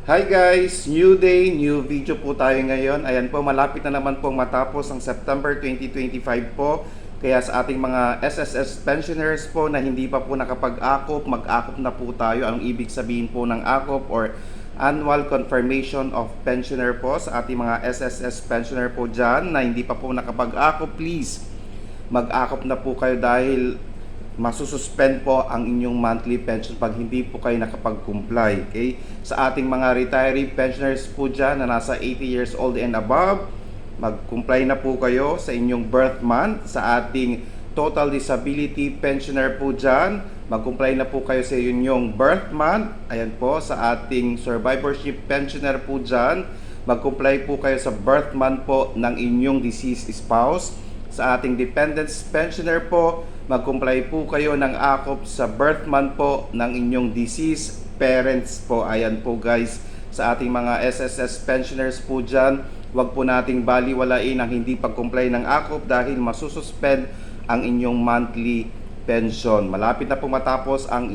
Hi guys! New day, new video po tayo ngayon. Ayan po, malapit na naman pong matapos ang September 2025 po. Kaya sa ating mga SSS pensioners po na hindi pa po nakapag-akop, mag-akop na po tayo. Anong ibig sabihin po ng akop or annual confirmation of pensioner po sa ating mga SSS pensioner po dyan na hindi pa po nakapag-akop, please mag-akop na po kayo dahil masususpend po ang inyong monthly pension pag hindi po kayo nakapag-comply. Okay? Sa ating mga retiree pensioners po dyan na nasa 80 years old and above, mag-comply na po kayo sa inyong birth month. Sa ating total disability pensioner po dyan, mag-comply na po kayo sa inyong birth month. Ayan po, sa ating survivorship pensioner po dyan, mag-comply po kayo sa birth month po ng inyong deceased spouse. Sa ating dependents pensioner po, mag-comply po kayo ng akop sa birth month po ng inyong deceased parents po. Ayan po guys, sa ating mga SSS pensioners po dyan, wag po nating baliwalain ang hindi pag-comply ng akop dahil masususpend ang inyong monthly pension. Malapit na pong matapos ang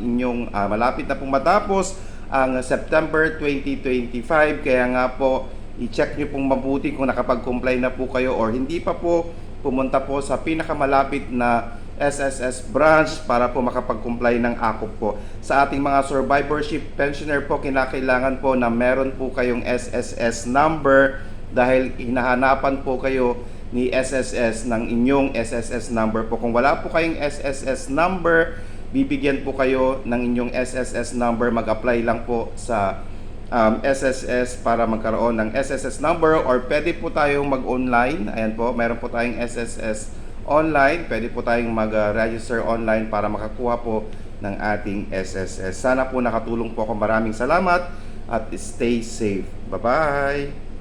September 2025, kaya nga po i-check nyo pong mabuti kung nakapag-comply na po kayo or hindi pa po. Pumunta po sa pinakamalapit na SSS branch para po makapag-comply ng akop po. Sa ating mga survivorship pensioner po, kinakailangan po na meron po kayong SSS number dahil hinahanapan po kayo ni SSS ng inyong SSS number po. Kung wala po kayong SSS number, bibigyan po kayo ng inyong SSS number. Mag-apply lang po sa SSS para magkaroon ng SSS number, or pwede po tayong mag-online. Ayan po, meron po tayong SSS online. Pwede po tayong mag-register online para makakuha po ng ating SSS. Sana po nakatulong po ako. Maraming salamat at stay safe. Bye-bye!